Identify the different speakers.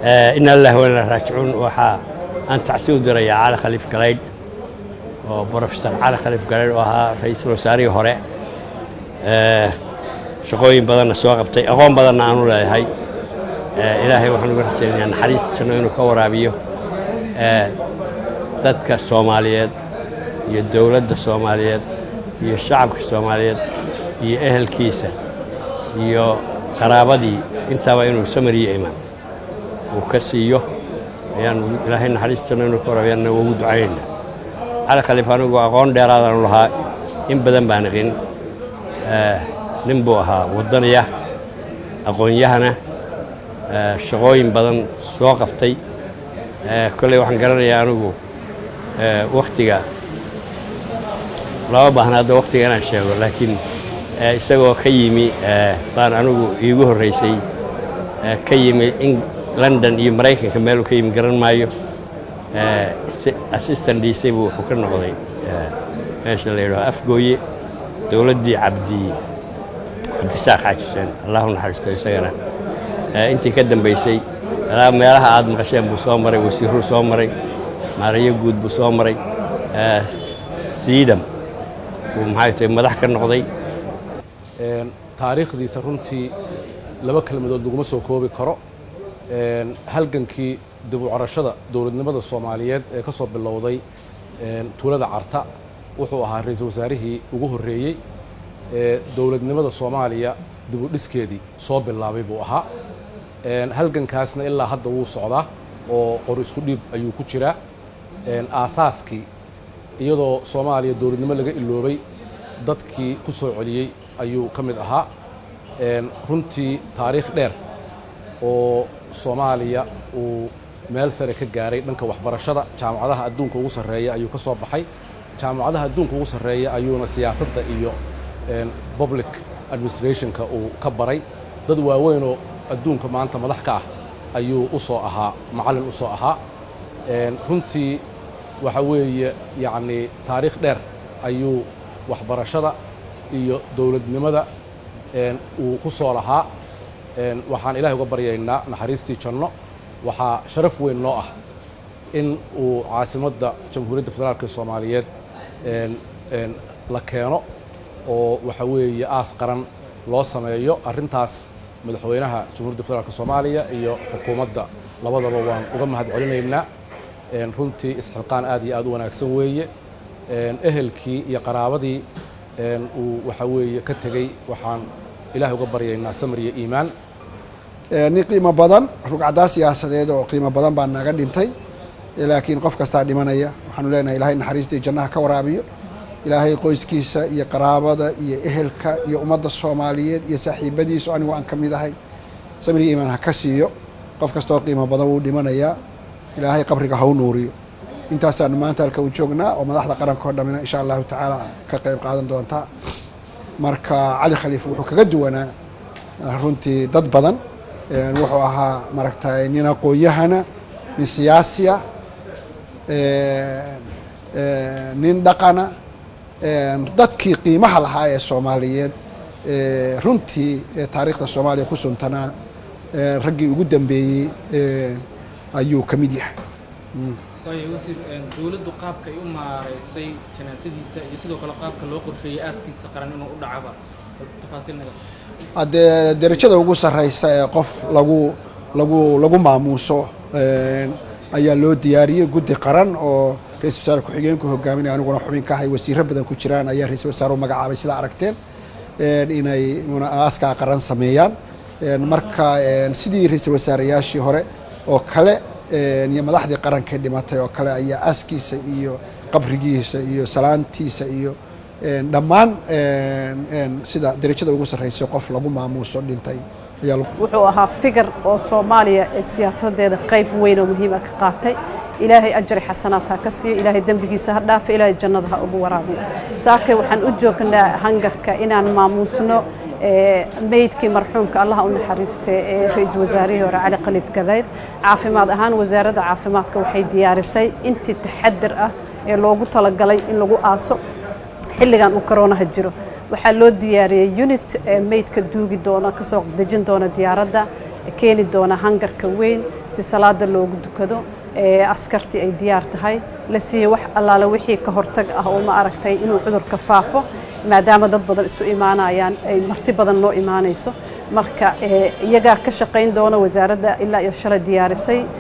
Speaker 1: إن الله وإنا راجعون وحا أن تعسود ريا على خليفة كلايد وبروفيسور على خليفة كلايد وها رئيس الوزراء هراء شقوين بدنا سواق بتي أقوم بدنا عنو لا هاي إلهي وحنا قرحتين يعني حريص شنو إنه كورابيو تذكر الصوماليات هي الدولة الصوماليات هي الشعب الصوماليات هي أهل كيسة هي قرابدي أنت وإنه سمري إيمان وكسيه يعني إلهي نحريص شنو إنه كورابيو إنه وجود عيننا على خليفة وأقون ديرادنا لها إن بدن بانغين نمبوها ودنيا أقون يهنا شقوين بدن سواق بتي كل واحد قرر يعني وقتها لا بحنا هذا وقتها أنا شايف لكن سوى كيمي طبعا أنا يجوه الرئيسي كيمي لندن يمريكا كملوا كيمي قرن مايو أسيستن دي سيبو حكرنا قضي ماشي اللي له أفقوي دولدي عبد الساق عشان الله نحرسته يسجنا أنت كدم بيسي لا ما لها عاد مقشين بصامري وسيرو صامري ماريا جود بصامري سيدم ومحيط مدح النقضي
Speaker 2: تاريخ دي سرنتي لما كلمة دول سو كوبي كرو هلجنكي دبو عرشة دولة الصوماليات كسب باللوضي تولد عرتا وحوها رئيس وزاره وجوه الرئي دولة الصومالية دبو ديسكيدي صوب اللعبي بوها هلجن كاسنا إلا حد وصعدا وقرص كديب أيو كتيرة أساسكي يدو صوماليا دولة لقى اللوري ضدكي كسر عليه أيو كمد أها رنتي تاريخ دير وصوماليا ومال سرك الجاري دنك وحبرشة جامعتها الدون كوسر ريا أيو كسر بحي جامعتها الدون كوسر ريا أيو سياسة أيو public administration كبري ضد وينو adduunka maanta madax ka ah ayuu u soo ahaa macallin u soo ahaa runtii waxa weeye yaani taariikh dheer ayuu waxbarashada iyo dawladnimada uu ku soo lahaa waxaan ilaahay uga baryaynaa naxariistii janno waxa sharaf weyn noo ah in uu caasimadda jamhuuriyadda federaalka Soomaaliyeed la keeno oo waxa weeye aas qaran loo sameeyo arintaas madaxweynaha jamhuuriyadda federaalka Soomaaliya iyo xukuumadda labadaba waan uga mahad celinaynaa runtii isxilqaan aad iyo aad u wanaagsan weeye ehelkii iyo qaraabadii uu waxa weeye ka tagay waxaan ilaahay uga baryaynaa samir iyo iimaan
Speaker 3: ni qiimo badan rugcada siyaasadeed oo qiimo badan baan naga dhintay laakiin qof kasta dhimanaya waxaan leenahay ilaahay naxariistii jannaha ka waraabiyo ilaahay qoyskiisa iyo qaraabada iyo ehelka iyo ummadda Soomaaliyeed iyo saaxiibadiisa anigu aan kamid ahay samir iimaan ha ka siiyo qof kasta oo qiimo badan uu dhimanaya ilaahay qabriga ha u nuuriyo intaasaan maanta halka u joognaa oo madaxda qaranka oo dhamina insha Allah taala ka qayb qaadan doonta marka Ali Khalifa wuxuu kaga duwanaa runtii dad badan wuxuu ahaa maragtay nin aqoonyahana nin siyaasiya nin dhaqana dadkii qiimaha lahaa ee Soomaaliyeed runtii taariikhda Soomaaliya ku suntanaa raggii ugu dambeeyay ayuu kamid yahay
Speaker 4: wasiir dawladdu qaabka ay u maareysay janaasadiisa iyo sidoo kale qaabka loo qorsheeyay aaskiisa qaran inuu u dhacaba tafaasiil naga
Speaker 3: darajada ugu sareysa ee qof lagu maamuuso ayaa loo diyaariyay guddi qaran oo رئيس وزراء ku-xigeenku hogaaminaya aniguna xubin ka ahay wasiirro badan ku jiraan ayaa ra'iisul wasaare magacaabay sida aragteen inay aaska qaran sameeyaan marka sidii ra'iisul wasaareyaashii hore oo kale iyo madaxdii qaranka dhimatay oo kale ayaa aaskiisa iyo qabrigiisa iyo salaantiisa iyo dhammaan sida darajada ugu sarreysay qof lagu maamuuso dhintay
Speaker 5: wuxuu ahaa figar oo Soomaaliya siyaasadeeda qayb weyn oo muhiim ah ka qaatay إلهي أجر حسناتها كسي إلهي دنبقي سهداف إلهي جنتها أبو ورابي ساكي وحن أجوكنا هنجرك إنان ماموسنو ميدكي مرحومك الله أن حريست رئيس وزاريه علي خليفة كلايد عافماد أهان وزارة عافمادك وحي ديارسي أنت تحدر لوغو طلقلي إن لوغو آسو حلقان وكورونا هجرو waxaa loo diyaariyay unit meydka duugi doona ka soo dejin doona diyaaradda keeni doona hangarka weyn si salaada loogu dukado askartii ay diyaar tahay la siiyo wax allaala wixii ka hortag ah oo ma aragtay inuu cudurka faafo maadaama dad badan isu imaanayaan ay marti badan noo imaanayso marka iyagaa ka shaqayn doona wasaaradda ilaa iyo shalay diyaarisay